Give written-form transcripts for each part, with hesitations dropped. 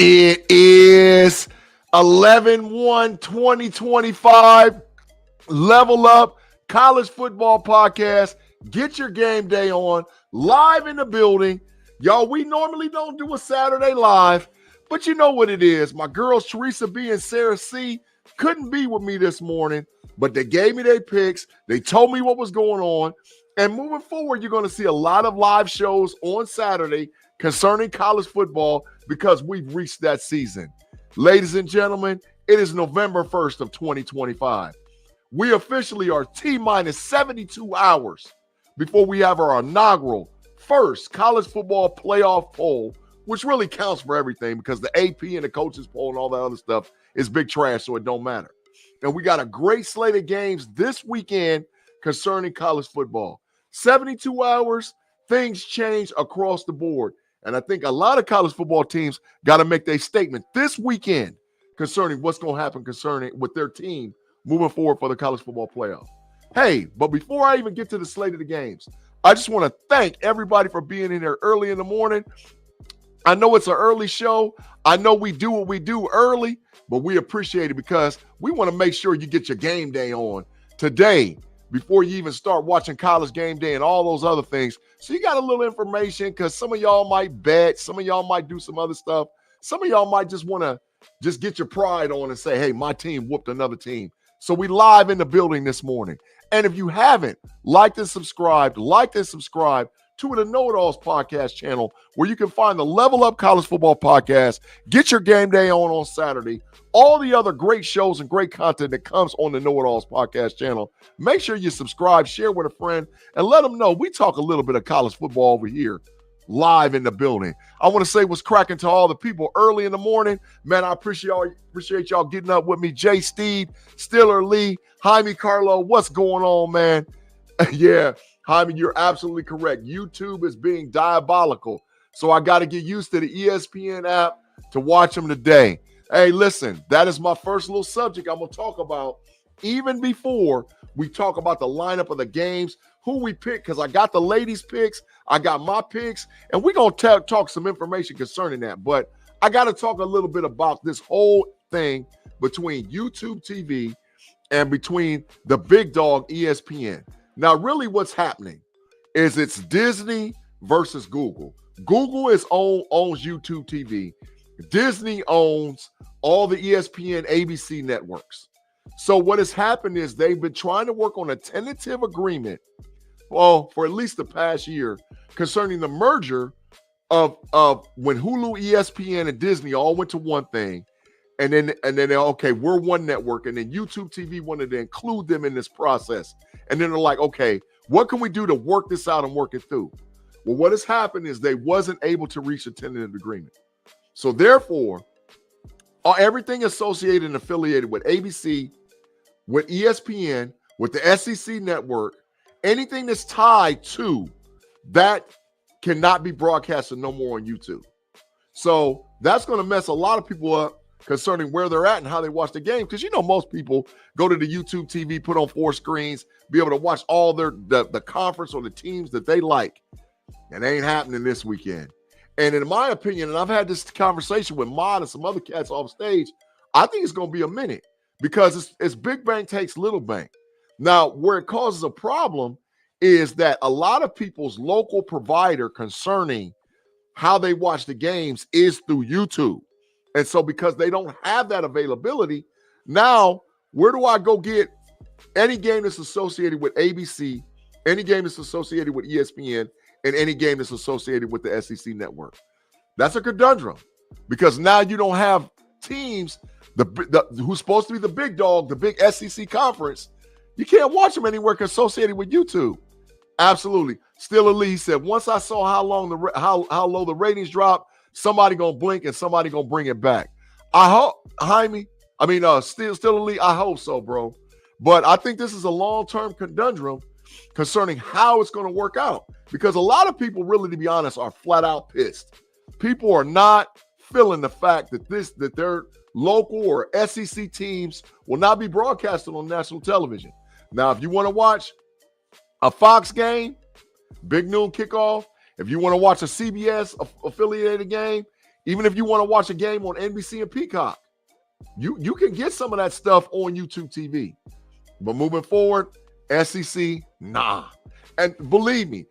It is 11/1/2025. Level Up College Football Podcast. Get your game day on. Live in the building. Y'all, we normally don't do a Saturday live, but you know what it is. My girls, Theresa-B and Sarah C, couldn't be with me this morning, but they gave me their picks. They told me what was going on. And moving forward, you're going to see a lot of live shows on Saturday concerning college football because we've reached that season. Ladies and gentlemen, it is November 1st of 2025. We officially are T-minus 72 hours before we have our inaugural first college football playoff poll, which really counts for everything because the AP and the coaches poll and all that other stuff is big trash, so it don't matter. And we got a great slate of games this weekend concerning college football. 72 hours, things change across the board. And I think a lot of college football teams got to make their statement this weekend concerning what's going to happen concerning with their team moving forward for the college football playoff. Hey, but before I even get to the slate of the games, I just want to thank everybody for being in here early in the morning. I know it's an early show. I know we do what we do early, but we appreciate it because we want to make sure you get your game day on today before you even start watching College Game Day and all those other things. So you got a little information because some of y'all might bet, some of y'all might do some other stuff. Some of y'all might just want to just get your pride on and say, hey, my team whooped another team. So we live in the building this morning. And if you haven't, liked and subscribed to the Know-It-Alls podcast channel where you can find the Level Up College Football Podcast. Get your game day on Saturday. All the other great shows and great content that comes on the Know-It-Alls podcast channel. Make sure you subscribe, share with a friend, and let them know we talk a little bit of college football over here live in the building. I want to say what's cracking to all the people early in the morning. Man, I appreciate y'all getting up with me. Jay Steed, Stiller Lee, Jaime Carlo, what's going on, man? Yeah, Jaime, you're absolutely correct. YouTube is being diabolical. So I got to get used to the ESPN app to watch them today. Hey, listen, that is my first little subject I'm going to talk about even before we talk about the lineup of the games, who we pick, because I got the ladies' picks, I got my picks, and we're going to talk some information concerning that. But I got to talk a little bit about this whole thing between YouTube TV and between the big dog ESPN. Now, really what's happening is it's Disney versus Google. Google owns YouTube TV. Disney owns all the ESPN, ABC networks. So what has happened is they've been trying to work on a tentative agreement, well, for at least the past year, concerning the merger of when Hulu, ESPN, and Disney all went to one thing. And then okay, we're one network. And then YouTube TV wanted to include them in this process. And then they're like, okay, what can we do to work this out and work it through? Well, what has happened is they wasn't able to reach a tentative agreement. So therefore, everything associated and affiliated with ABC, with ESPN, with the SEC network, anything that's tied to that cannot be broadcasted no more on YouTube. So that's going to mess a lot of people up concerning where they're at and how they watch the game. Because, you know, most people go to the YouTube TV, put on 4 screens, be able to watch all the conference or the teams that they like. And it ain't happening this weekend. And in my opinion, and I've had this conversation with Mod and some other cats off stage, I think it's going to be a minute because it's big bank takes little bank. Now, where it causes a problem is that a lot of people's local provider concerning how they watch the games is through YouTube. And so because they don't have that availability, now where do I go get any game that's associated with ABC, any game that's associated with ESPN, and any game that's associated with the SEC network? That's a conundrum because now you don't have teams who's supposed to be the big dog, the big SEC conference. You can't watch them anywhere associated with YouTube. Absolutely. Stiller Lee said, once I saw how low the ratings dropped, somebody gonna blink and somebody gonna bring it back. I hope, Stiller Lee, I hope so, bro. But I think this is a long-term conundrum concerning how it's going to work out. Because a lot of people, really, to be honest, are flat out pissed. People are not feeling the fact that their local or SEC teams will not be broadcasted on national television. Now, if you want to watch a Fox game, big noon kickoff, if you want to watch a CBS affiliated game, Even if you want to watch a game on NBC and Peacock, you can get some of that stuff on YouTube TV. But moving forward, SEC, nah. And believe me,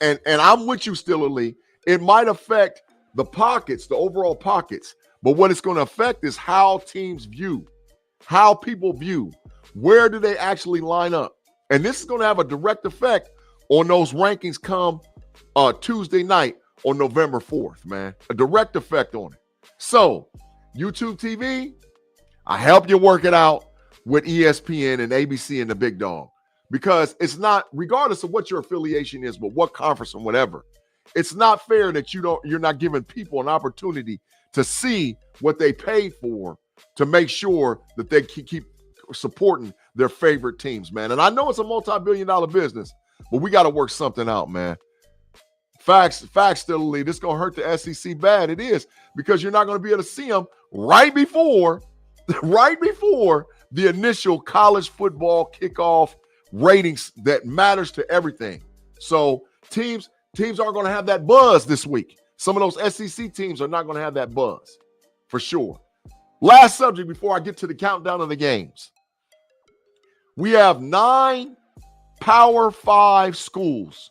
and I'm with you still, Lee. It might affect the pockets, the overall pockets. But what it's going to affect is how teams view, how people view, where do they actually line up. And this is going to have a direct effect on those rankings come Tuesday night on November 4th, man. A direct effect on it. So, YouTube TV, I help you work it out with ESPN and ABC and the big dog. Because it's not, regardless of what your affiliation is, but what conference and whatever, it's not fair that you're not giving people an opportunity to see what they paid for to make sure that they keep supporting their favorite teams, man. And I know it's a multi-billion-dollar business, but we got to work something out, man. Facts still, Lee. This is going to hurt the SEC bad. It is, because you're not going to be able to see them right before the initial college football kickoff ratings that matters to everything. So teams aren't going to have that buzz this week. Some of those SEC teams are not going to have that buzz for sure. Last subject before I get to the countdown of the games. We have 9 Power 5 schools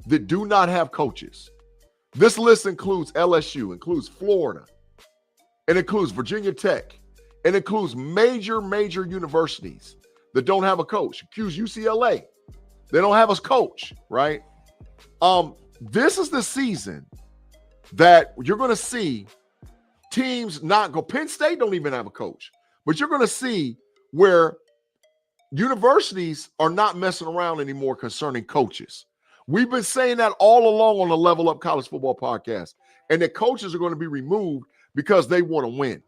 that do not have coaches. This list includes LSU, includes Florida, it includes Virginia Tech, it includes major universities that don't have a coach. Accuse UCLA. They don't have a coach, right? This is the season that you're going to see teams not go. Penn State don't even have a coach. But you're going to see where universities are not messing around anymore concerning coaches. We've been saying that all along on the Level Up College Football podcast. And that coaches are going to be removed because they want to win.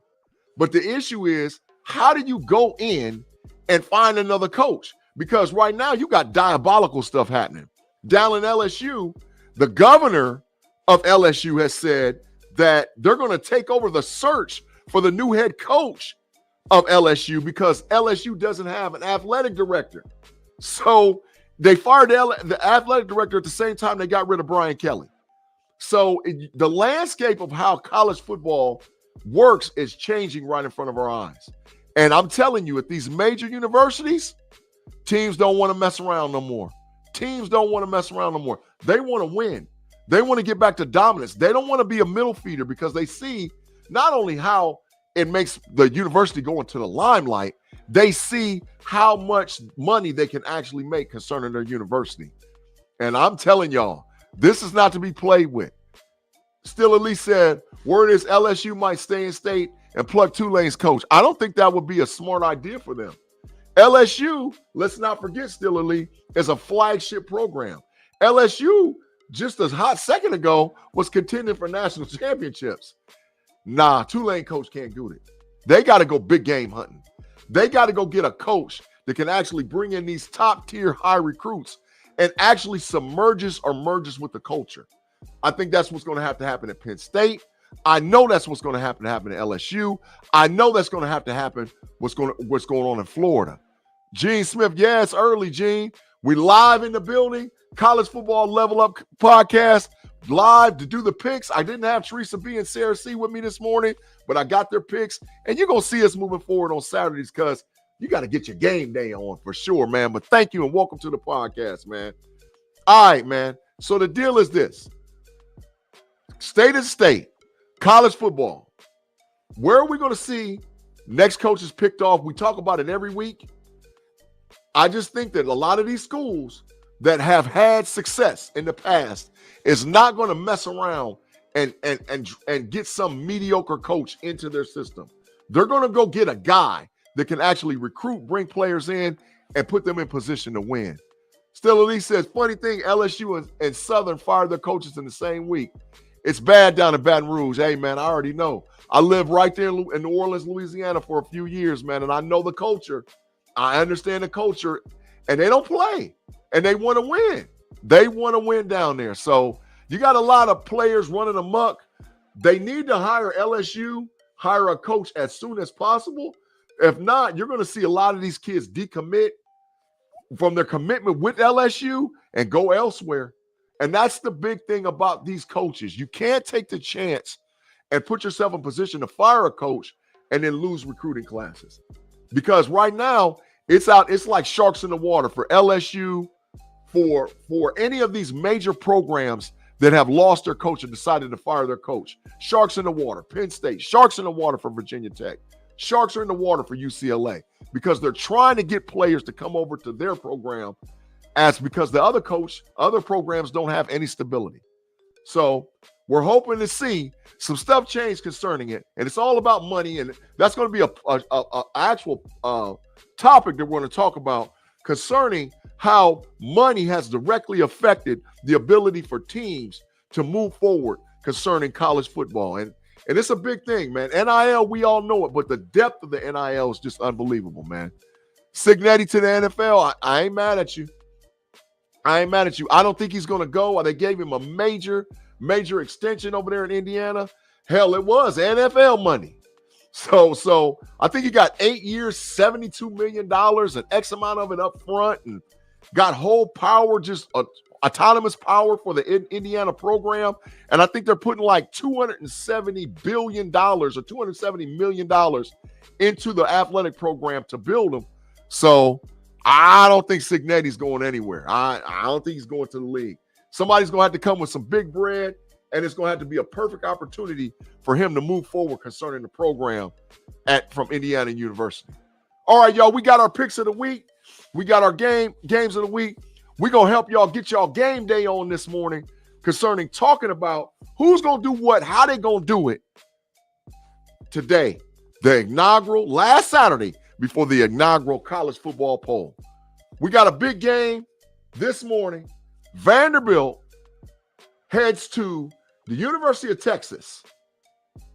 But the issue is, how do you go in and find another coach? Because right now you got diabolical stuff happening. Down in LSU, the governor of LSU has said that they're going to take over the search for the new head coach of LSU because LSU doesn't have an athletic director. So they fired the athletic director at the same time they got rid of Brian Kelly. So the landscape of how college football works is changing right in front of our eyes. And I'm telling you, at these major universities, teams don't want to mess around no more. Teams don't want to mess around no more. They want to win. They want to get back to dominance. They don't want to be a middle feeder because they see not only how it makes the university go into the limelight, they see how much money they can actually make concerning their university. And I'm telling y'all, this is not to be played with. Still, at least said, word is LSU might stay in state and plug Tulane's coach. I don't think that would be a smart idea for them. LSU, let's not forget, Still Elite, is a flagship program. LSU, just a hot second ago, was contending for national championships. Nah, Tulane coach can't do it. They got to go big game hunting. They got to go get a coach that can actually bring in these top-tier high recruits and actually submerges or merges with the culture. I think that's what's going to have to happen at Penn State. I know that's what's going to happen at LSU. I know that's going to have to happen what's going on in Florida. Gene Smith, yeah, it's early, Gene. We live in the building. College Football Level Up podcast, live to do the picks. I didn't have Theresa-B and Sarah C with me this morning, but I got their picks. And you're going to see us moving forward on Saturdays because you got to get your game day on for sure, man. But thank you and welcome to the podcast, man. All right, man. So the deal is this. State to state, college football. Where are we going to see next coaches picked off? We talk about it every week. I just think that a lot of these schools that have had success in the past is not going to mess around and get some mediocre coach into their system. They're going to go get a guy that can actually recruit, bring players in, and put them in position to win. Still, Elise says, funny thing, LSU and Southern fired their coaches in the same week. It's bad down in Baton Rouge. Hey, man, I already know. I lived right there in New Orleans, Louisiana for a few years, man, and I know the culture. I understand the culture, and they don't play, and they want to win. They want to win down there. So you got a lot of players running amok. They need to hire a coach as soon as possible. If not, you're going to see a lot of these kids decommit from their commitment with LSU and go elsewhere. And that's the big thing about these coaches. You can't take the chance and put yourself in position to fire a coach and then lose recruiting classes. Because right now, it's like sharks in the water for LSU, for any of these major programs that have lost their coach and decided to fire their coach. Sharks in the water, Penn State, sharks in the water for Virginia Tech. Sharks are in the water for UCLA because they're trying to get players to come over to their program because the other programs don't have any stability. So we're hoping to see some stuff change concerning it. And it's all about money. And that's going to be a actual topic that we're going to talk about concerning how money has directly affected the ability for teams to move forward concerning college football. And it's a big thing, man. NIL, we all know it, but the depth of the NIL is just unbelievable, man. Signetti to the NFL, I ain't mad at you. I don't think he's going to go. They gave him a major extension over there in Indiana. Hell, it was NFL money. So I think he got 8 years, $72 million, and X amount of it up front, and got whole power, just autonomous power for the Indiana program. And I think they're putting like $270 billion or $270 million into the athletic program to build them. So I don't think Signetti's going anywhere. I don't think he's going to the league. Somebody's going to have to come with some big bread, and it's going to have to be a perfect opportunity for him to move forward concerning the program from Indiana University. All right, y'all, we got our picks of the week. We got our games of the week. We're going to help y'all get y'all game day on this morning concerning talking about who's going to do what, how they going to do it today, the inaugural, last Saturday before the inaugural college football poll. We got a big game this morning. Vanderbilt heads to the University of Texas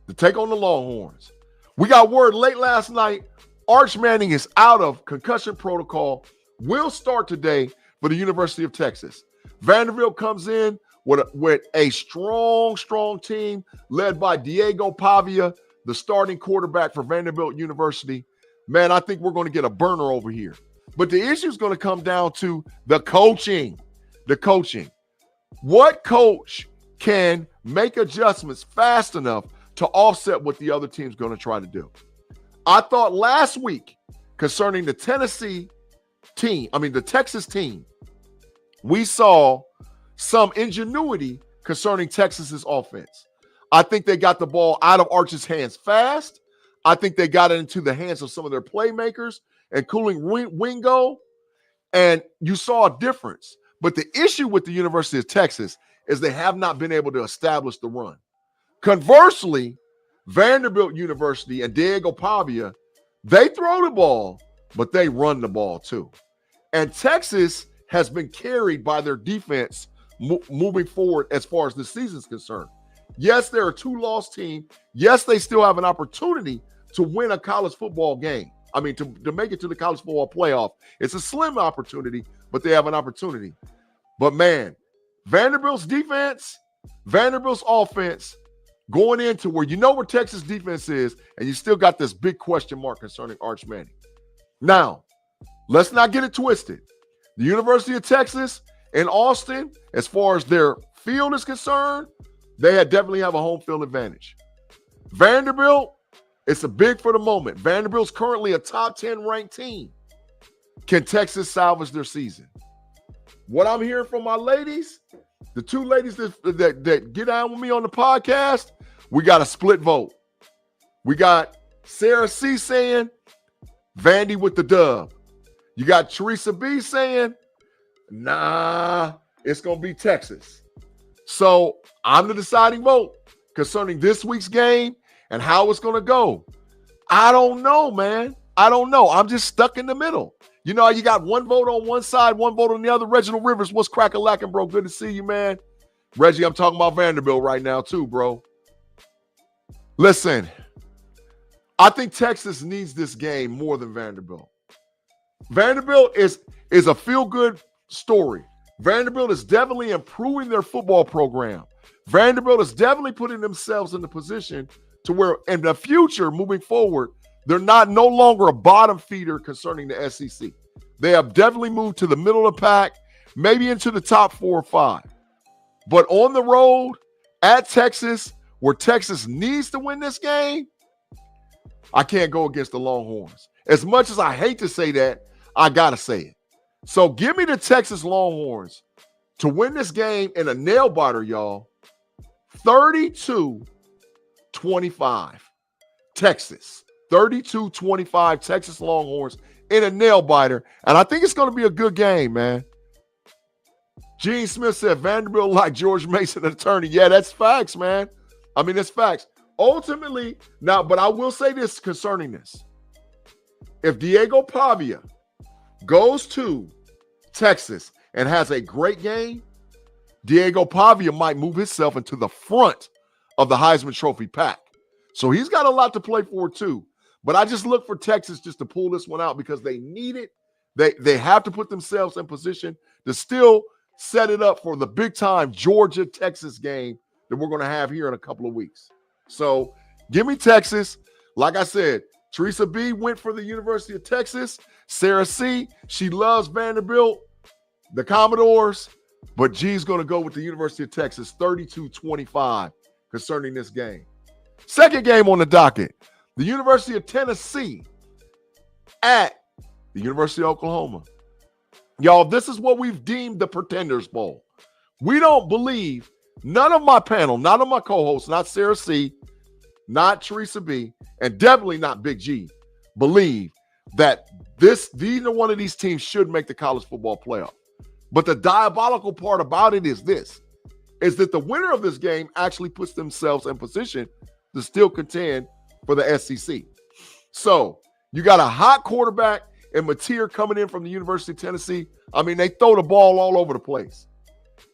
to take on the Longhorns. We got word late last night, Arch Manning is out of concussion protocol, will start today for the University of Texas. Vanderbilt comes in with a strong team led by Diego Pavia, the starting quarterback for Vanderbilt University. Man, I think we're going to get a burner over here. But the issue is going to come down to the coaching. The coaching. What coach can make adjustments fast enough to offset what the other team's going to try to do? I thought last week concerning the Texas team, we saw some ingenuity concerning Texas's offense. I think they got the ball out of Arch's hands fast. I think they got it into the hands of some of their playmakers, including Wingo, and you saw a difference. But the issue with the University of Texas is they have not been able to establish the run. Conversely, Vanderbilt University and Diego Pavia, they throw the ball, but they run the ball too. And Texas has been carried by their defense moving forward as far as the season's concerned. Yes, they're a two-loss team. Yes, they still have an opportunity to win a college football game. I mean, to make it to the college football playoff. It's a slim opportunity, but they have an opportunity. But man, Vanderbilt's defense, Vanderbilt's offense, going into where you know where Texas defense is, and you still got this big question mark concerning Arch Manning. Now, let's not get it twisted. The University of Texas in Austin, as far as their field is concerned, they definitely have a home field advantage. Vanderbilt, it's a big for the moment. Vanderbilt's currently a top 10 ranked team. Can Texas salvage their season? What I'm hearing from my ladies, the two ladies that get on with me on the podcast, we got a split vote. We got Sarah C saying, Vandy with the dub. You got Theresa-B saying, nah, it's going to be Texas. So I'm the deciding vote concerning this week's game and how it's going to go. I don't know, man. I don't know. I'm just stuck in the middle. You know, you got one vote on one side, one vote on the other. Reginald Rivers, what's crack-a-lackin', bro? Good to see you, man. Reggie, I'm talking about Vanderbilt right now too, bro. Listen, I think Texas needs this game more than Vanderbilt. Vanderbilt is a feel-good story. Vanderbilt is definitely improving their football program. Vanderbilt is definitely putting themselves in the position to where in the future, moving forward, they're no longer a bottom feeder concerning the SEC. They have definitely moved to the middle of the pack, maybe into the top 4 or 5. But on the road, at Texas, where Texas needs to win this game, I can't go against the Longhorns. As much as I hate to say that, I got to say it. So give me the Texas Longhorns to win this game in a nail biter, y'all. 32-25. Texas. 32-25 Texas Longhorns in a nail biter. And I think it's going to be a good game, man. Gene Smith said Vanderbilt like George Mason, an attorney. Yeah, that's facts, man. I mean, that's facts. Ultimately, now, but I will say this concerning this. If Diego Pavia goes to Texas and has a great game, Diego Pavia might move himself into the front of the Heisman Trophy pack. So he's got a lot to play for too. But I just look for Texas just to pull this one out because they need it. They have to put themselves in position to still set it up for the big-time Georgia-Texas game that we're going to have here in a couple of weeks. So give me Texas. Like I said, Theresa-B went for the University of Texas. Sarah C., she loves Vanderbilt, the Commodores, but G's going to go with the University of Texas 32-25 concerning this game. Second game on the docket, the University of Tennessee at the University of Oklahoma. Y'all, this is what we've deemed the Pretenders Bowl. We don't believe, none of my panel, none of my co-hosts, not Sarah C., not Theresa-B, and definitely not Big G, believe that neither one of these teams should make the college football playoff. But the diabolical part about it is this, is that the winner of this game actually puts themselves in position to still contend for the SEC. So you got a hot quarterback and Mateer coming in from the University of Tennessee. I mean, they throw the ball all over the place.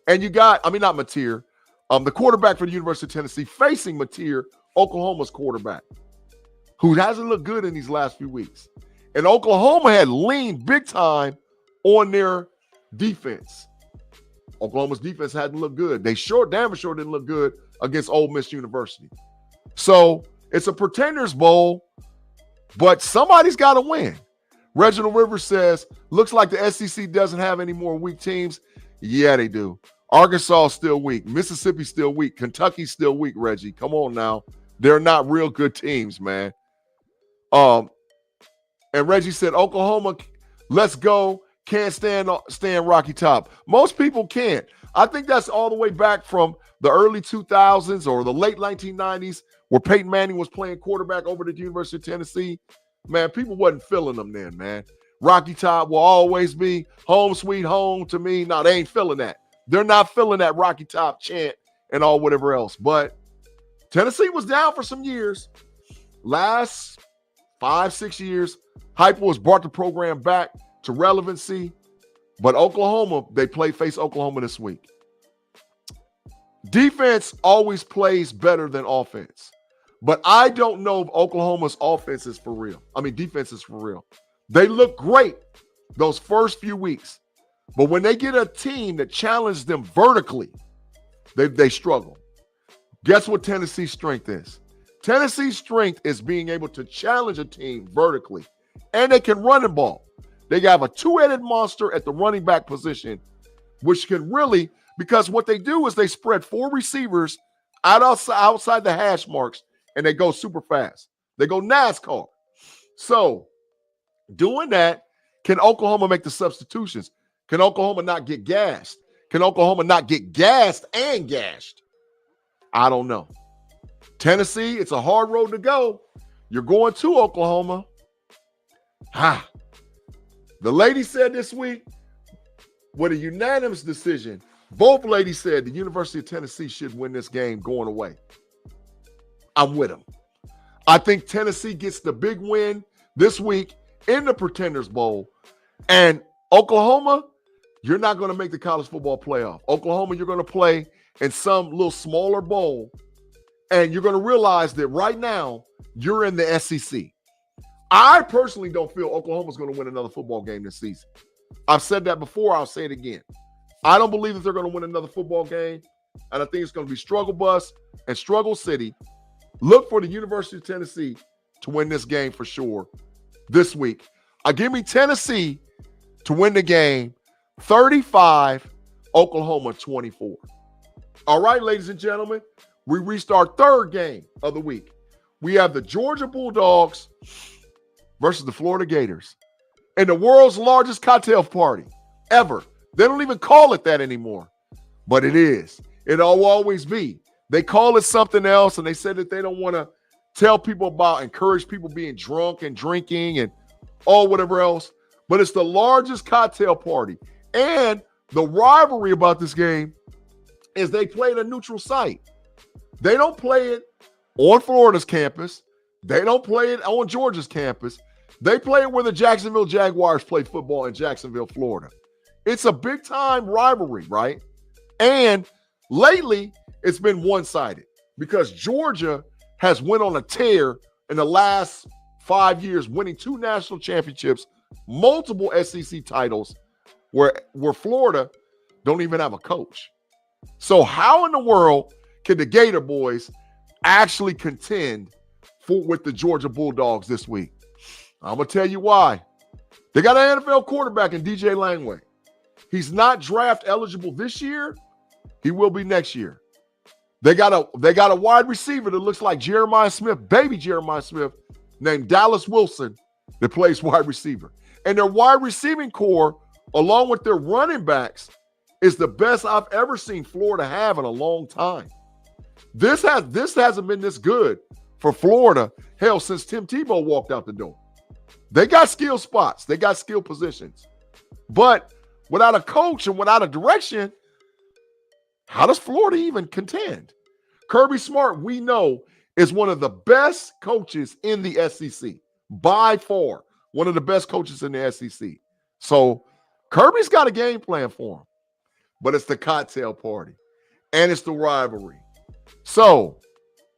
And you got, not Mateer, the quarterback for the University of Tennessee facing Mateer, Oklahoma's quarterback, who hasn't looked good in these last few weeks. And Oklahoma had leaned big time on their defense. Oklahoma's defense hadn't looked good. They damn sure didn't look good against Ole Miss University. So it's a Pretenders Bowl, but somebody's got to win. Reginald Rivers says, looks like the SEC doesn't have any more weak teams. Yeah, they do. Arkansas is still weak. Mississippi's still weak. Kentucky's still weak, Reggie. Come on now. They're not real good teams, man. And Reggie said, Oklahoma, let's go. Can't stand Rocky Top. Most people can't. I think that's all the way back from the early 2000s or the late 1990s where Peyton Manning was playing quarterback over at the University of Tennessee. Man, people wasn't feeling them then, man. Rocky Top will always be home sweet home to me. No, they ain't feeling that. They're not feeling that Rocky Top chant and all whatever else. But Tennessee was down for some years. Last 5-6 years, Heupel has brought the program back to relevancy. But Oklahoma, they face Oklahoma this week. Defense always plays better than offense. But I don't know if Oklahoma's offense is for real. Defense is for real. They look great those first few weeks. But when they get a team that challenges them vertically, they struggle. Guess what Tennessee's strength is? Tennessee's strength is being able to challenge a team vertically. And they can run the ball. They have a two-headed monster at the running back position, which can really, because what they do is they spread four receivers outside the hash marks, and they go super fast. They go NASCAR. So doing that, can Oklahoma make the substitutions? Can Oklahoma not get gassed? Can Oklahoma not get gassed and gashed? I don't know. Tennessee, it's a hard road to go. You're going to Oklahoma. The lady said this week, with a unanimous decision, both ladies said the University of Tennessee should win this game going away. I'm with them. I think Tennessee gets the big win this week in the Pretenders Bowl. And Oklahoma, you're not going to make the college football playoff. Oklahoma, you're going to play in some little smaller bowl. And you're going to realize that right now, you're in the SEC. I personally don't feel Oklahoma's going to win another football game this season. I've said that before. I'll say it again. I don't believe that they're going to win another football game. And I think it's going to be struggle bus and struggle city. Look for the University of Tennessee to win this game for sure this week. Give me Tennessee to win the game 35, Oklahoma 24. All right, ladies and gentlemen, we reached our third game of the week. We have the Georgia Bulldogs versus the Florida Gators in the world's largest cocktail party ever. They don't even call it that anymore, but it is. It'll always be. They call it something else, and they said that they don't want to tell people about, encourage people being drunk and drinking and all whatever else. But it's the largest cocktail party. And the rivalry about this game is they play at a neutral site. They don't play it on Florida's campus. They don't play it on Georgia's campus. They play it where the Jacksonville Jaguars play football in Jacksonville, Florida. It's a big-time rivalry, right? And lately, it's been one-sided because Georgia has went on a tear in the last 5 years, winning 2 national championships, multiple SEC titles, where Florida don't even have a coach. So how in the world can the Gator boys actually contend with the Georgia Bulldogs this week? I'm going to tell you why. They got an NFL quarterback in DJ Langway. He's not draft eligible this year. He will be next year. They got a wide receiver that looks like Jeremiah Smith, baby Jeremiah Smith, named Dallas Wilson, that plays wide receiver. And their wide receiving core, along with their running backs, is the best I've ever seen Florida have in a long time. This hasn't been this good for Florida, hell, since Tim Tebow walked out the door. They got skill spots. They got skill positions. But without a coach and without a direction, how does Florida even contend? Kirby Smart, we know, is one of the best coaches in the SEC. By far, one of the best coaches in the SEC. So Kirby's got a game plan for him. But it's the cocktail party. And it's the rivalry. So,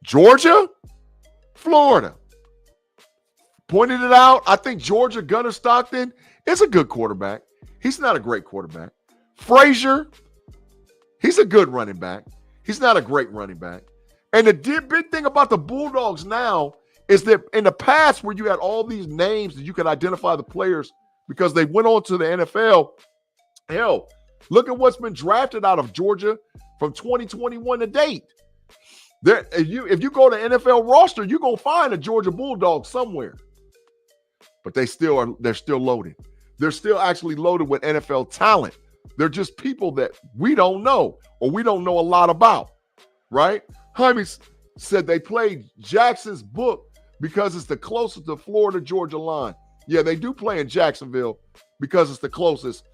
Georgia, Florida. Pointed it out. I think Georgia, Gunnar Stockton, is a good quarterback. He's not a great quarterback. Frazier, he's a good running back. He's not a great running back. And the big thing about the Bulldogs now is that in the past where you had all these names that you could identify the players because they went on to the NFL, hell, look at what's been drafted out of Georgia from 2021 to date. If you go to NFL roster, you're going to find a Georgia Bulldog somewhere. But they're still loaded. They're still actually loaded with NFL talent. They're just people that we don't know or we don't know a lot about, right? Jaime said they played Jackson's book because it's the closest to Florida-Georgia line. Yeah, they do play in Jacksonville because it's the closest,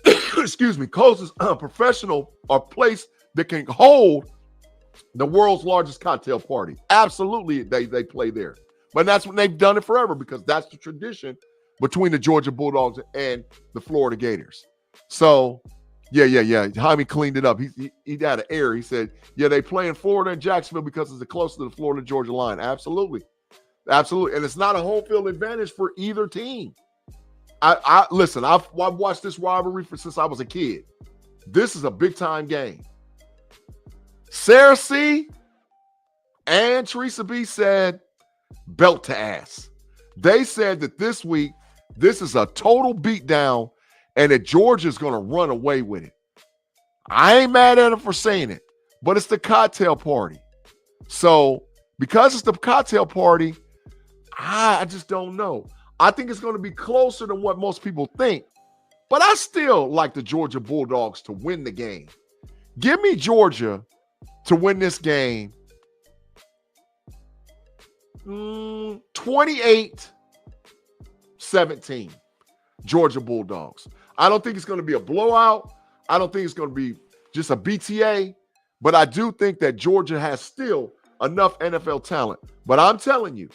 closest professional or place that can hold the world's largest cocktail party. Absolutely, they play there. But that's when they've done it forever because that's the tradition between the Georgia Bulldogs and the Florida Gators. So, yeah. Jaime cleaned it up. He had an error. He said, yeah, they play in Florida and Jacksonville because it's the closest to the Florida-Georgia line. Absolutely. And it's not a home field advantage for either team. Listen, I've watched this rivalry since I was a kid. This is a big-time game. Sarah C. and Theresa-B said, belt to ass. They said that this week, this is a total beatdown and that Georgia's going to run away with it. I ain't mad at them for saying it, but it's the cocktail party. So because it's the cocktail party, I just don't know. I think it's going to be closer than what most people think, but I still like the Georgia Bulldogs to win the game. Give me Georgia to win this game 28-17, Georgia Bulldogs. I don't think it's going to be a blowout. I don't think it's going to be just a BTA, but I do think that Georgia has still enough NFL talent. But I'm telling you,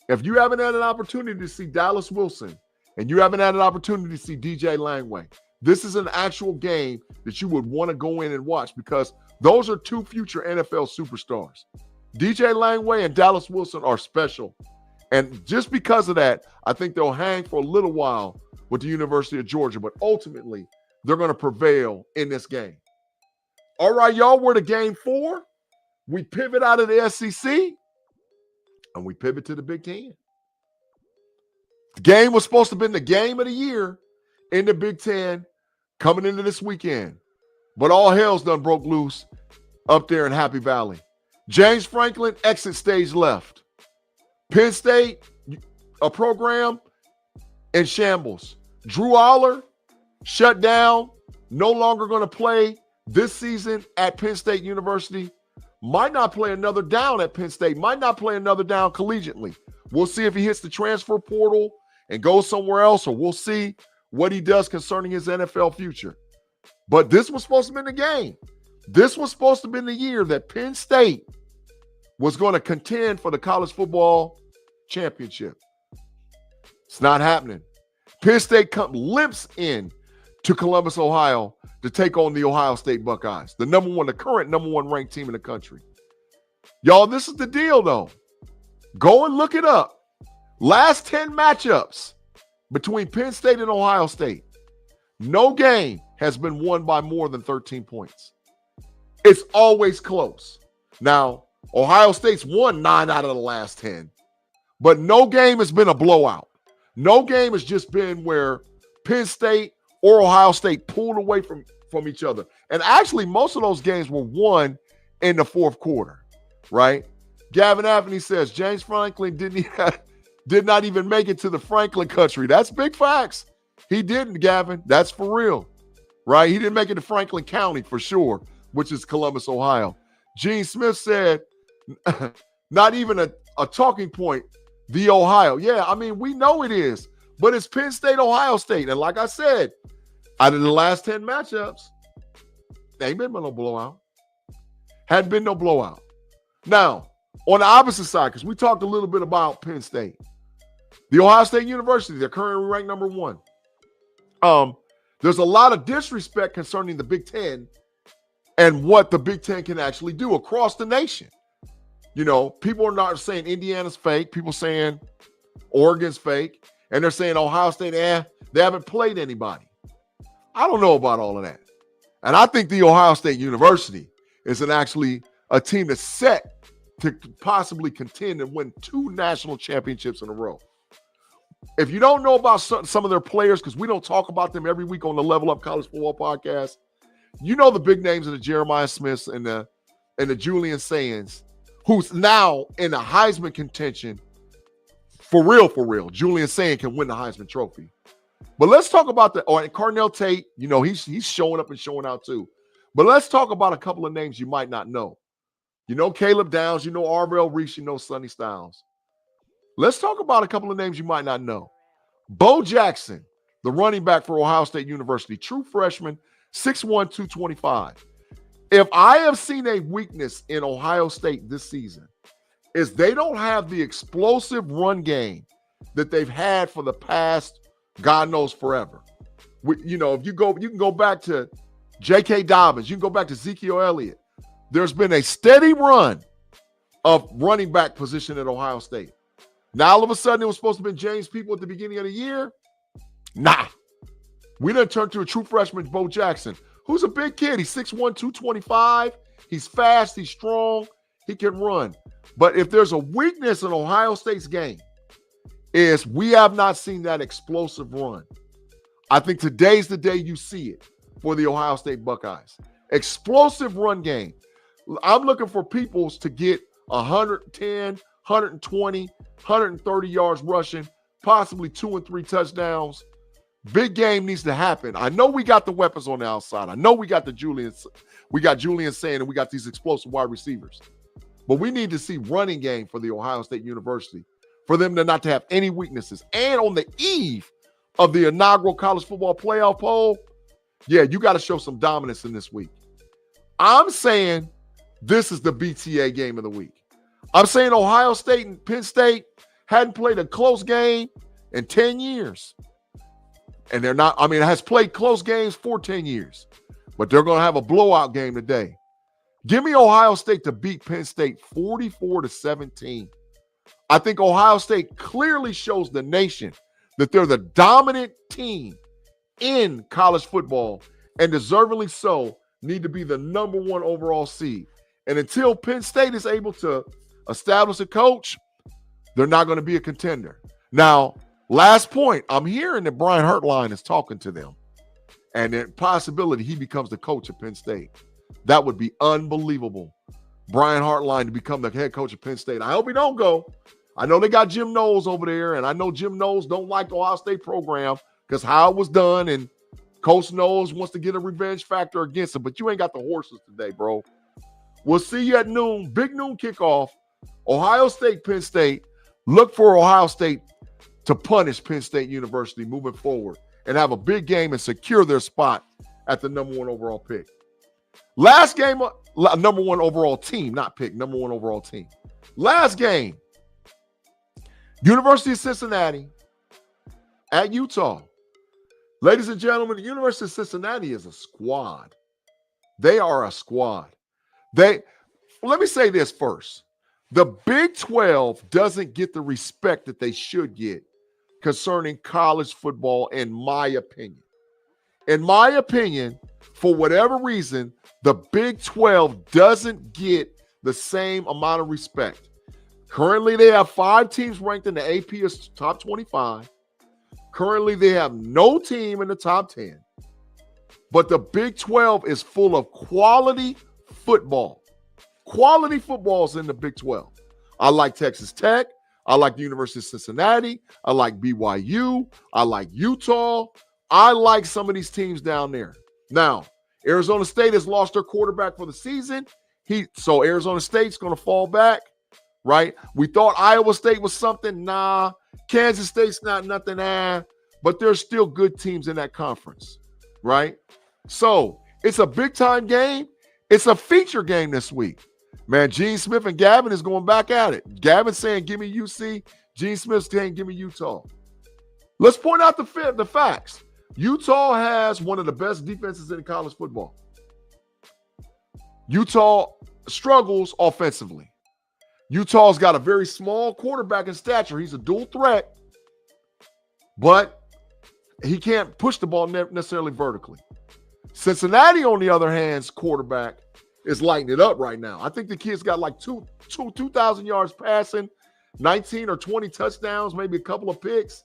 if you haven't had an opportunity to see Dallas Wilson and you haven't had an opportunity to see DJ Langway, this is an actual game that you would want to go in and watch because those are 2 future NFL superstars. DJ Langway and Dallas Wilson are special. And just because of that, I think they'll hang for a little while with the University of Georgia, but ultimately they're going to prevail in this game. All right, y'all, we're to game 4. We pivot out of the SEC and we pivot to the Big Ten. The game was supposed to have been the game of the year in the Big Ten coming into this weekend. But all hell's done broke loose up there in Happy Valley. James Franklin, exit stage left. Penn State, a program in shambles. Drew Aller, shut down, no longer going to play this season at Penn State University. Might not play another down at Penn State, might not play another down collegiately. We'll see if he hits the transfer portal and goes somewhere else, or we'll see what he does concerning his NFL future. But this was supposed to be the game. This was supposed to be the year that Penn State was going to contend for the college football championship. It's not happening. Penn State limps in to Columbus, Ohio to take on the Ohio State Buckeyes, the current number one ranked team in the country. Y'all, this is the deal, though. Go and look it up. Last 10 matchups between Penn State and Ohio State, no game has been won by more than 13 points. It's always close. Now, Ohio State's won 9 out of the last 10, but no game has been a blowout. No game has just been where Penn State or Ohio State pulled away from each other. And actually, most of those games were won in the fourth quarter, right? Gavin Anthony says James Franklin did not even make it to the Franklin country. That's big facts. He didn't, Gavin. That's for real, right? He didn't make it to Franklin County for sure, which is Columbus, Ohio. Gene Smith said, not even a talking point, the Ohio. Yeah, I mean, we know it is, but it's Penn State, Ohio State. And like I said, out of the last 10 matchups, there ain't been no blowout. Hadn't been no blowout. Now, on the opposite side, because we talked a little bit about Penn State, the Ohio State University, they're currently ranked number one. There's a lot of disrespect concerning the Big Ten and what the Big Ten can actually do across the nation. You know, people are not saying Indiana's fake. People saying Oregon's fake. And they're saying Ohio State, they haven't played anybody. I don't know about all of that. And I think the Ohio State University is actually a team that's set to possibly contend and win 2 national championships in a row. If you don't know about some of their players, because we don't talk about them every week on the Level Up College Football Podcast, you know the big names of the Jeremiah Smiths and the Julian Sayans, who's now in the Heisman contention. For real, Julian Sayin can win the Heisman Trophy. But let's talk about Carnell Tate. You know, he's showing up and showing out too. But let's talk about a couple of names you might not know. You know Caleb Downs, you know Arvell Reese, you know Sonny Styles. Let's talk about a couple of names you might not know. Bo Jackson, the running back for Ohio State University, true freshman, 6'1", 225. If I have seen a weakness in Ohio State this season, is they don't have the explosive run game that they've had for the past, God knows, forever. You know, if you can go back to J.K. Dobbins, you can go back to Ezekiel Elliott. There's been a steady run of running back position at Ohio State. Now, all of a sudden, it was supposed to be James People at the beginning of the year. Nah. We done turned to a true freshman, Bo Jackson, who's a big kid. He's 6'1", 225. He's fast. He's strong. He can run. But if there's a weakness in Ohio State's game, is we have not seen that explosive run. I think today's the day you see it for the Ohio State Buckeyes. Explosive run game. I'm looking for Peoples to get 110, 120, 130 yards rushing, possibly 2 and 3 touchdowns. Big game needs to happen. I know we got the weapons on the outside. I know we got Julian Saying, and we got these explosive wide receivers. But we need to see running game for the Ohio State University for them to not to have any weaknesses. And on the eve of the inaugural college football playoff poll, yeah, you got to show some dominance in this week. I'm saying this is the BTA game of the week. I'm saying Ohio State and Penn State hadn't played a close game in 10 years. And it has played close games for 10 years. But they're going to have a blowout game today. Give me Ohio State to beat Penn State 44-17. I think Ohio State clearly shows the nation that they're the dominant team in college football and deservedly so need to be the number 1 overall seed. And until Penn State is able to establish a coach, they're not going to be a contender. Now, last point, I'm hearing that Brian Hertline is talking to them. and then possibility he becomes the coach of Penn State. That would be unbelievable. Brian Hartline to become the head coach of Penn State. I hope he don't go. I know they got Jim Knowles over there, and I know Jim Knowles don't like the Ohio State program because how it was done, and Coach Knowles wants to get a revenge factor against him, but you ain't got the horses today, bro. We'll see you at noon, big noon kickoff, Ohio State, Penn State. Look for Ohio State to punish Penn State University moving forward and have a big game and secure their spot at the number 1 overall pick. Last game, number 1 overall team, not pick, number 1 overall team. Last game, University of Cincinnati at Utah. Ladies and gentlemen, the University of Cincinnati is a squad. They are a squad. Let me say this first. The Big 12 doesn't get the respect that they should get concerning college football, in my opinion. In my opinion, for whatever reason, the Big 12 doesn't get the same amount of respect. Currently, they have 5 teams ranked in the AP as top 25. Currently, they have no team in the top 10. But the Big 12 is full of quality football. Quality football is in the Big 12. I like Texas Tech. I like the University of Cincinnati. I like BYU. I like Utah. I like some of these teams down there. Now, Arizona State has lost their quarterback for the season. So Arizona State's going to fall back, right? We thought Iowa State was something. Nah. Kansas State's not nothing. But there's still good teams in that conference, right? So it's a big-time game. It's a feature game this week. Man, Gene Smith and Gavin is going back at it. Gavin saying, give me UC. Gene Smith saying, give me Utah. Let's point out the facts. Utah has one of the best defenses in college football. Utah struggles offensively. Utah's got a very small quarterback in stature. He's a dual threat, but he can't push the ball necessarily vertically. Cincinnati, on the other hand, quarterback is lighting it up right now. I think the kid's got like 2,000 yards passing, 19 or 20 touchdowns, maybe a couple of picks,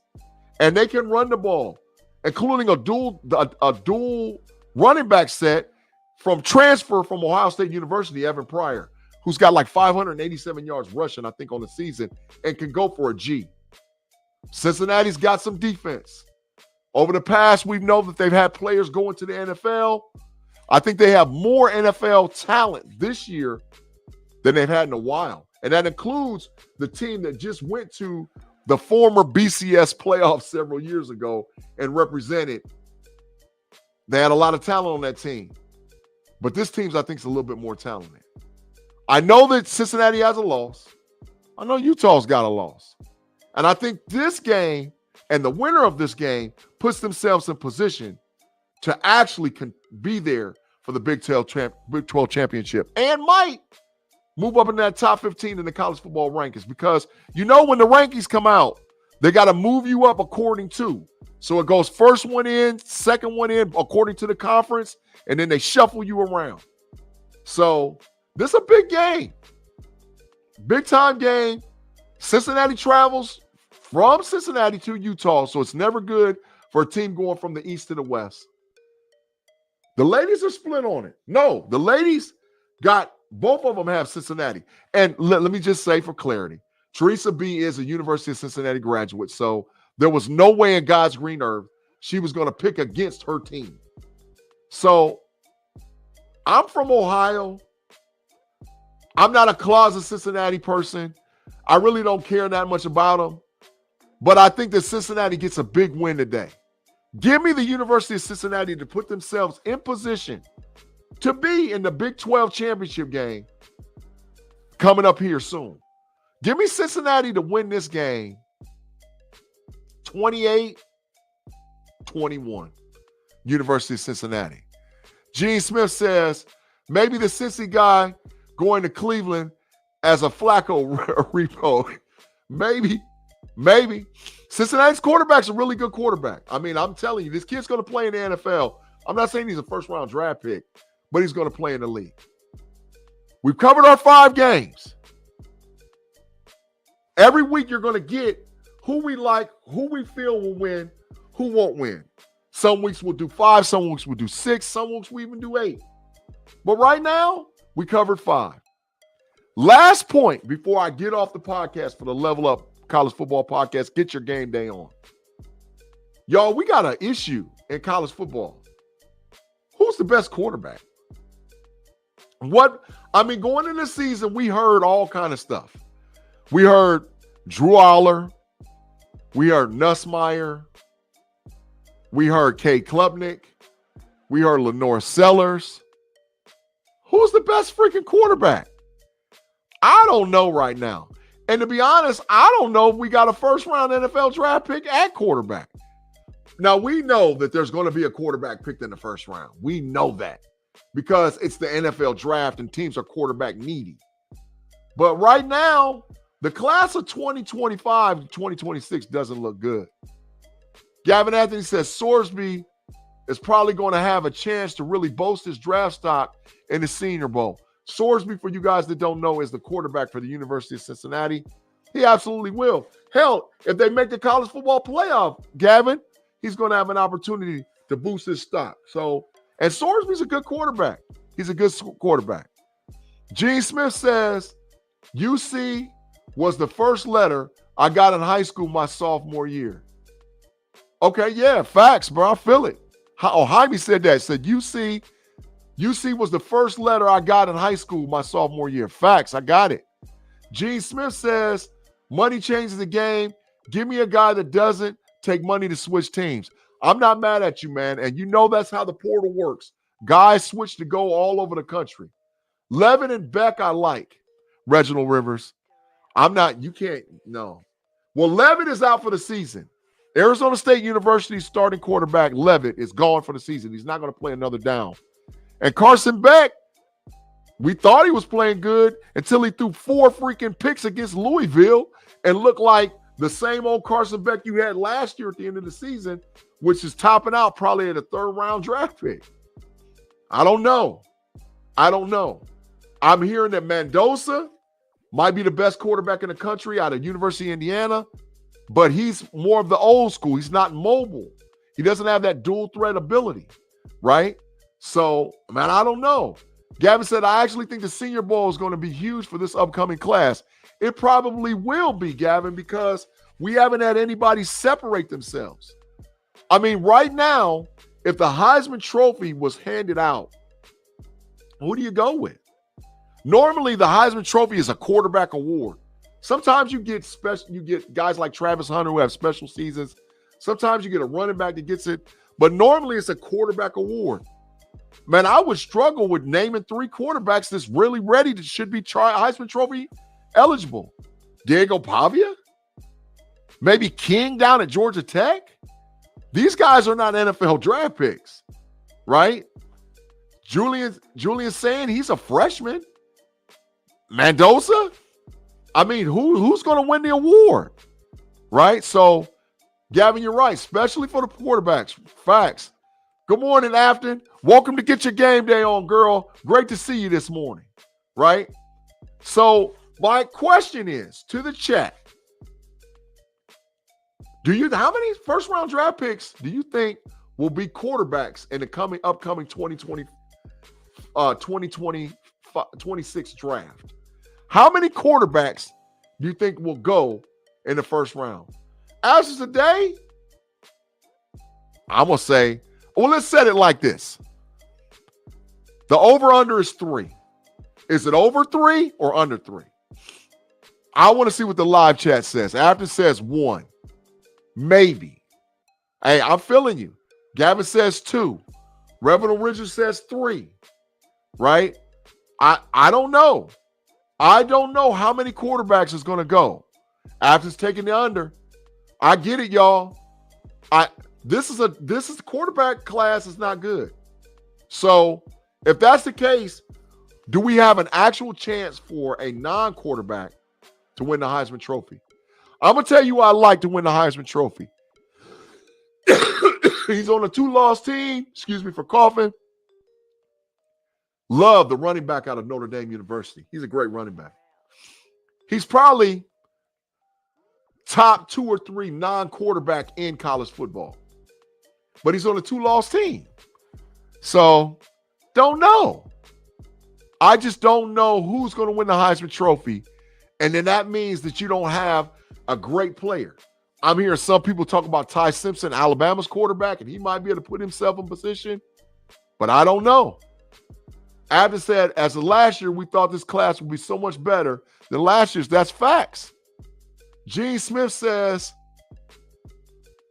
and they can run the ball, including a dual running back set from transfer from Ohio State University, Evan Pryor, who's got like 587 yards rushing, I think, on the season, and can go for a G. Cincinnati's got some defense. Over the past, we know that they've had players go into the NFL. I think they have more NFL talent this year than they've had in a while. And that includes the team that just went to the former BCS playoffs several years ago and represented. They had a lot of talent on that team. But this team's, I think, is a little bit more talented. I know that Cincinnati has a loss. I know Utah's got a loss. And I think this game and the winner of this game puts themselves in position to actually be there for the Big 12 championship and might move up in that top 15 in the college football rankings, because you know when the rankings come out, they got to move you up according to. So it goes first one in, second one in according to the conference, and then they shuffle you around. So this is a big game. Big time game. Cincinnati travels from Cincinnati to Utah, so it's never good for a team going from the east to the west. The ladies are split on it. No, the ladies got, both of them have Cincinnati. And let me just say for clarity, Theresa-B is a University of Cincinnati graduate, so there was no way in God's green earth she was going to pick against her team. So I'm from Ohio. I'm not a closet Cincinnati person. I really don't care that much about them. But I think that Cincinnati gets a big win today. Give me the University of Cincinnati to put themselves in position to be in the Big 12 championship game coming up here soon. Give me Cincinnati to win this game 28-21. University of Cincinnati. Gene Smith says maybe the Cincy guy going to Cleveland as a Flacco repo. Maybe. Cincinnati's quarterback's a really good quarterback. I mean, I'm telling you, this kid's going to play in the NFL. I'm not saying he's a first-round draft pick, but he's going to play in the league. We've covered our 5 games. Every week you're going to get who we like, who we feel will win, who won't win. Some weeks we'll do 5, some weeks we'll do 6, some weeks we even do 8. But right now, we covered 5. Last point before I get off the podcast for the Level Up College Football Podcast, get your game day on. Y'all, we got an issue in college football. Who's the best quarterback? Going into the season, we heard all kind of stuff. We heard Drew Aller. We heard Nussmeier. We heard Kay Klubnik. We heard Lenore Sellers. Who's the best freaking quarterback? I don't know right now. And to be honest, I don't know if we got a first-round NFL draft pick at quarterback. Now, we know that there's going to be a quarterback picked in the first round. We know that because it's the NFL draft and teams are quarterback needy. But right now, the class of 2025 to 2026 doesn't look good. Gavin Anthony says Sorsby is probably going to have a chance to really boast his draft stock in the Senior Bowl. Sorsby, for you guys that don't know, is the quarterback for the University of Cincinnati. He absolutely will. Hell, if they make the college football playoff, Gavin, he's going to have an opportunity to boost his stock. And Sorsby's a good quarterback. He's a good quarterback. Gene Smith says, UC was the first letter I got in high school my sophomore year. Okay, yeah, facts, bro. I feel it. Jaime said that. Said UC was the first letter I got in high school my sophomore year. Facts, I got it. Gene Smith says, money changes the game. Give me a guy that doesn't take money to switch teams. I'm not mad at you, man. And you know that's how the portal works. Guys switch to go all over the country. Levin and Beck, I like. Reginald Rivers. No. Well, Levin is out for the season. Arizona State University's starting quarterback, Levitt, is gone for the season. He's not going to play another down. And Carson Beck, we thought he was playing good until he threw 4 freaking picks against Louisville and looked like the same old Carson Beck you had last year at the end of the season, which is topping out probably at a 3rd-round draft pick. I don't know. I'm hearing that Mendoza might be the best quarterback in the country out of University of Indiana, but he's more of the old school. He's not mobile. He doesn't have that dual threat ability, right? So, man, I don't know. Gavin said, I actually think the Senior Bowl is going to be huge for this upcoming class. It probably will be, Gavin, because we haven't had anybody separate themselves. I mean, right now, if the Heisman Trophy was handed out, who do you go with? Normally, the Heisman Trophy is a quarterback award. Sometimes you get guys like Travis Hunter who have special seasons. Sometimes you get a running back that gets it. But normally, it's a quarterback award. Man, I would struggle with naming 3 quarterbacks that's really ready that should be Heisman Trophy eligible. Diego Pavia? Maybe King down at Georgia Tech? These guys are not NFL draft picks, right? Julian saying he's a freshman. Mendoza? I mean, who's going to win the award, right? So, Gavin, you're right, especially for the quarterbacks. Facts. Good morning, Afton. Welcome to Get Your Game Day On, girl. Great to see you this morning, right? So, my question is to the chat, how many first-round draft picks do you think will be quarterbacks in the upcoming 2026 draft? How many quarterbacks do you think will go in the first round? As of today, I'm going to say, well, let's set it like this. The over-under is 3. Is it over 3 or under 3? I want to see what the live chat says. After it says 1. Maybe. Hey, I'm feeling you. Gavin says 2. Reverend Richard says 3. Right? I don't know. I don't know how many quarterbacks is going to go. After it's taking the under. I get it, y'all. This is the quarterback class is not good. So if that's the case, do we have an actual chance for a non-quarterback to win the Heisman Trophy? I'm going to tell you who I like to win the Heisman Trophy. He's on a 2-loss team. Excuse me for coughing. Love the running back out of Notre Dame University. He's a great running back. He's probably top 2 or 3 non-quarterback in college football. but he's on a 2-loss team. So, don't know. I just don't know who's going to win the Heisman Trophy. And then that means that you don't have a great player. I'm hearing some people talk about Ty Simpson, Alabama's quarterback, and he might be able to put himself in position. But I don't know. Abden said, as of last year, we thought this class would be so much better than last year's. That's facts. Gene Smith says,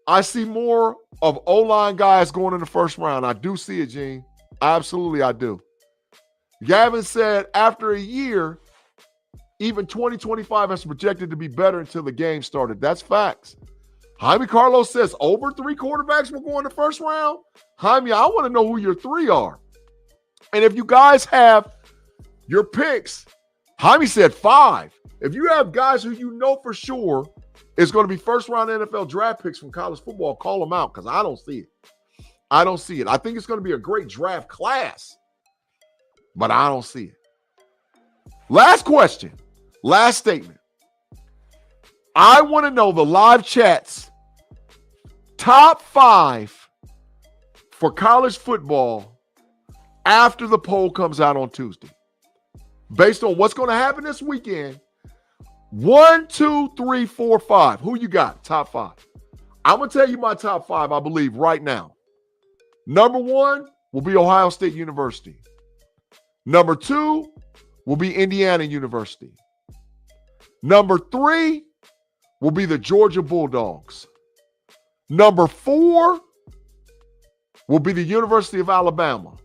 I see more of O-line guys going in the first round. I do see it, Gene. Absolutely, I do. Gavin said, after a year, even 2025 has projected to be better until the game started. That's facts. Jaime Carlos says, over 3 quarterbacks will go in the first round. Jaime, I want to know who your 3 are. And if you guys have your picks, Jaime said 5. If you have guys who you know for sure is going to be first-round NFL draft picks from college football, call them out because I don't see it. I don't see it. I think it's going to be a great draft class, but I don't see it. Last question. Last statement. I want to know the live chat's top 5 for college football after the poll comes out on Tuesday. Based on what's going to happen this weekend, 1, 2, 3, 4, 5. Who you got? Top 5. I'm going to tell you my top 5, I believe, right now. Number 1 will be Ohio State University. Number 2 will be Indiana University. Number 3 will be the Georgia Bulldogs. Number 4 will be the University of Alabama.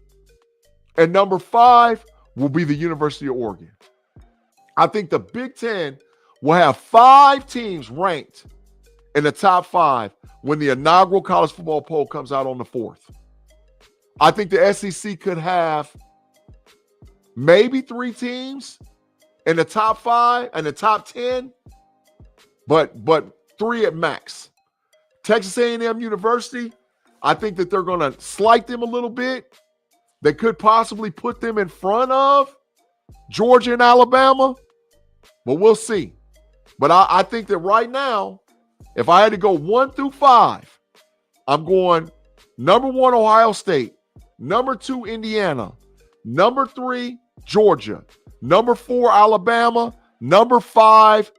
And number 5 will be the University of Oregon. I think the Big Ten will have 5 teams ranked in the top 5 when the inaugural college football poll comes out on the 4th. I think the SEC could have maybe 3 teams in the top 5 and the top 10, but 3 at max. Texas A&M University, I think that they're going to slight them a little bit. They could possibly put them in front of Georgia and Alabama, but we'll see. But I think that right now, if I had to go 1 through 5, I'm going number 1, Ohio State, number 2, Indiana, number 3, Georgia, number 4, Alabama, number 5,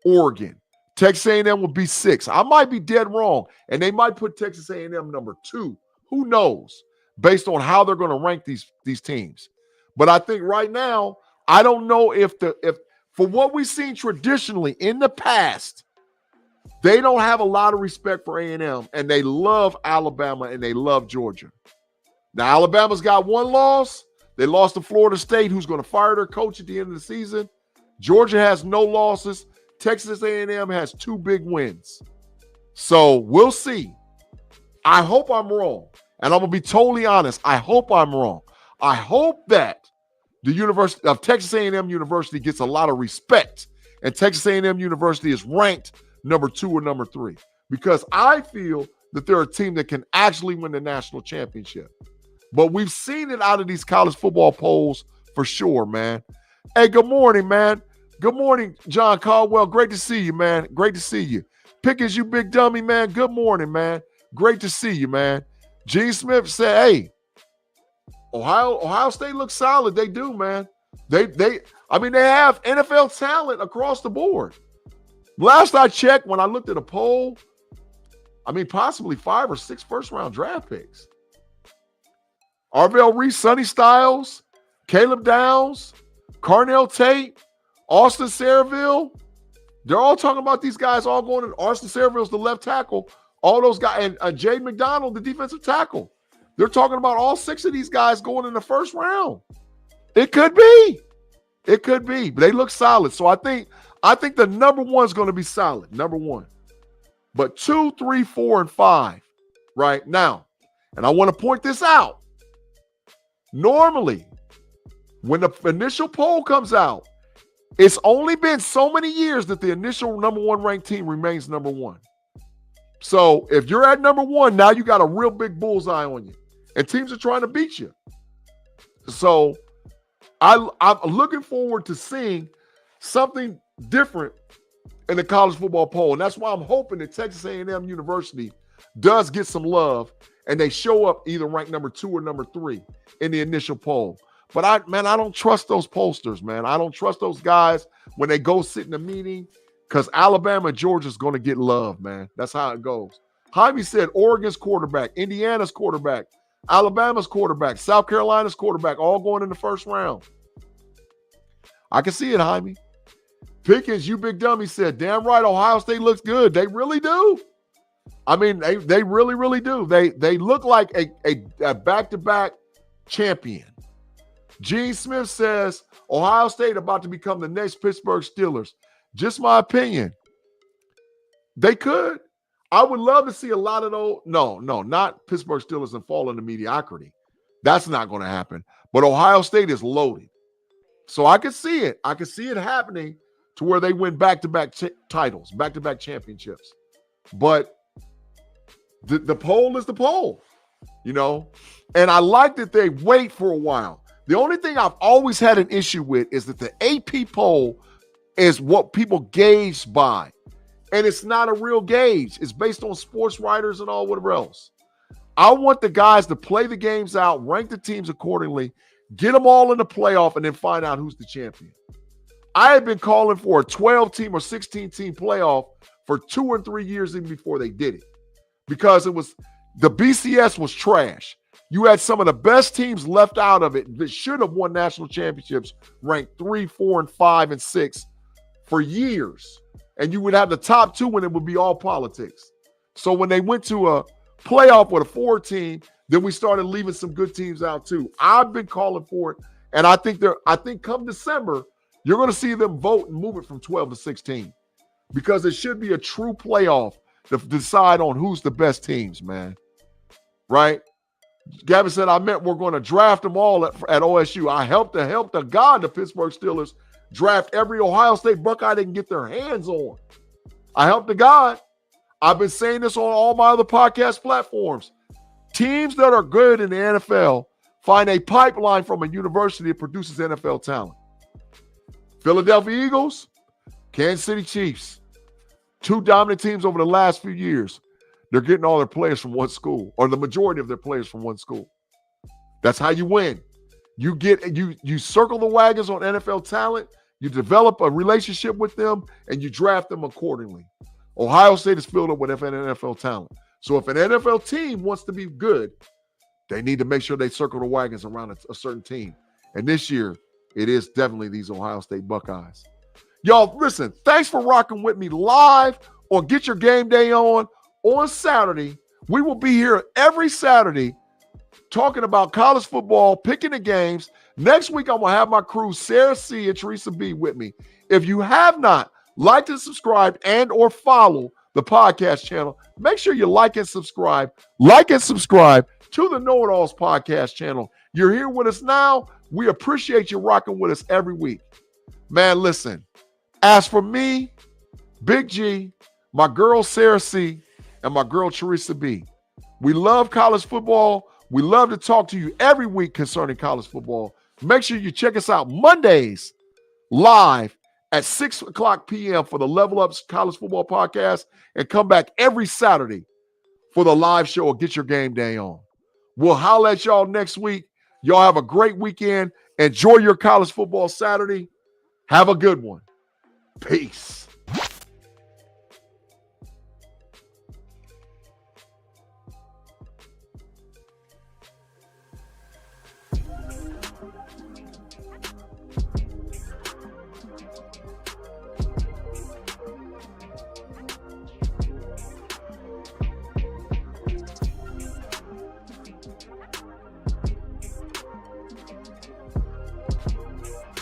Oregon. Texas A&M will be 6. I might be dead wrong, and they might put Texas A&M number 2. Who knows? Based on how they're going to rank these teams. But I think right now, I don't know if for what we've seen traditionally in the past, they don't have a lot of respect for A&M, and they love Alabama and they love Georgia. Now, Alabama's got 1 loss. They lost to Florida State, who's going to fire their coach at the end of the season. Georgia has no losses. Texas A&M has 2 big wins. So we'll see. I hope I'm wrong. And I'm going to be totally honest. I hope I'm wrong. I hope that the University of Texas A&M University gets a lot of respect, and Texas A&M University is ranked number 2 or number 3, because I feel that they're a team that can actually win the national championship. But we've seen it out of these college football polls for sure, man. Hey, good morning, man. Good morning, John Caldwell. Great to see you, man. Great to see you. Pickens, you big dummy, man. Good morning, man. Great to see you, man. Gene Smith said, hey, Ohio State looks solid. They do, man. They have NFL talent across the board. Last I checked, when I looked at a poll, possibly 5 or 6 first-round draft picks. Arvell Reese, Sonny Styles, Caleb Downs, Carnell Tate, Austin Saraville. They're all talking about these guys all going in. Austin Saraville's the left tackle. All those guys, and Jade McDonald, the defensive tackle. They're talking about all 6 of these guys going in the first round. It could be. It could be. But they look solid. So I think the number 1 is going to be solid. Number 1. But 2, 3, 4, and 5 right now. And I want to point this out. Normally, when the initial poll comes out, it's only been so many years that the initial number 1 ranked team remains number 1. So if you're at number 1, now you got a real big bullseye on you. And teams are trying to beat you. So I'm looking forward to seeing something different in the college football poll. And that's why I'm hoping that Texas A&M University does get some love, and they show up either ranked number 2 or number 3 in the initial poll. But I don't trust those pollsters, man. I don't trust those guys when they go sit in a meeting, because Alabama and Georgia's going to get love, man. That's how it goes. Jaime said Oregon's quarterback, Indiana's quarterback, Alabama's quarterback, South Carolina's quarterback, all going in the first round. I can see it, Jaime. Pickens, you big dummy, said, damn right, Ohio State looks good. They really do. I mean, they really, really do. They look like a back-to-back champion. Gene Smith says, Ohio State about to become the next Pittsburgh Steelers. Just my opinion. They could. I would love to see a lot of those. No, not Pittsburgh Steelers and fall into mediocrity. That's not going to happen. But Ohio State is loaded. So I could see it. I could see it happening to where they win back-to-back titles, back-to-back championships. But the poll is the poll, you know. And I like that they wait for a while. The only thing I've always had an issue with is that the AP poll is what people gauge by. And it's not a real gauge. It's based on sports writers and all whatever else. I want the guys to play the games out, rank the teams accordingly, get them all in the playoff, and then find out who's the champion. I have been calling for a 12-team or 16-team playoff for 2 or 3 years even before they did it. Because the BCS was trash. You had some of the best teams left out of it that should have won national championships ranked 3, 4, and 5, and 6 for years. And you would have the top 2 and it would be all politics. So when they went to a playoff with a 4 team, then we started leaving some good teams out too. I've been calling for it. And I think come December, you're going to see them vote and move it from 12 to 16. Because it should be a true playoff to decide on who's the best teams, man. Right? Gavin said, I meant we're going to draft them all at OSU. I helped the God the Pittsburgh Steelers draft every Ohio State Buckeye they can get their hands on. I helped the God. I've been saying this on all my other podcast platforms. Teams that are good in the NFL find a pipeline from a university that produces NFL talent. Philadelphia Eagles, Kansas City Chiefs, 2 dominant teams over the last few years. They're getting all their players from one school, or the majority of their players from one school. That's how you win. You circle the wagons on NFL talent, you develop a relationship with them, and you draft them accordingly. Ohio State is filled up with NFL talent. So if an NFL team wants to be good, they need to make sure they circle the wagons around a certain team. And this year, it is definitely these Ohio State Buckeyes. Y'all, listen, thanks for rocking with me live on Get Your Game Day on Saturday. We will be here every Saturday talking about college football, picking the games. Next week, I'm going to have my crew, Sarah-C and Theresa-B, with me. If you have not liked and subscribed and or follow the podcast channel, make sure you like and subscribe to the Know It Alls podcast channel. You're here with us now. We appreciate you rocking with us every week. Man, listen, as for me, Big G, my girl Sarah-C, and my girl Theresa-B, we love college football. We love to talk to you every week concerning college football. Make sure you check us out Mondays live at 6 o'clock p.m. for the Level Up College Football Podcast, and come back every Saturday for the live show of Get Your Game Day on. We'll holler at y'all next week. Y'all have a great weekend. Enjoy your college football Saturday. Have a good one. Peace.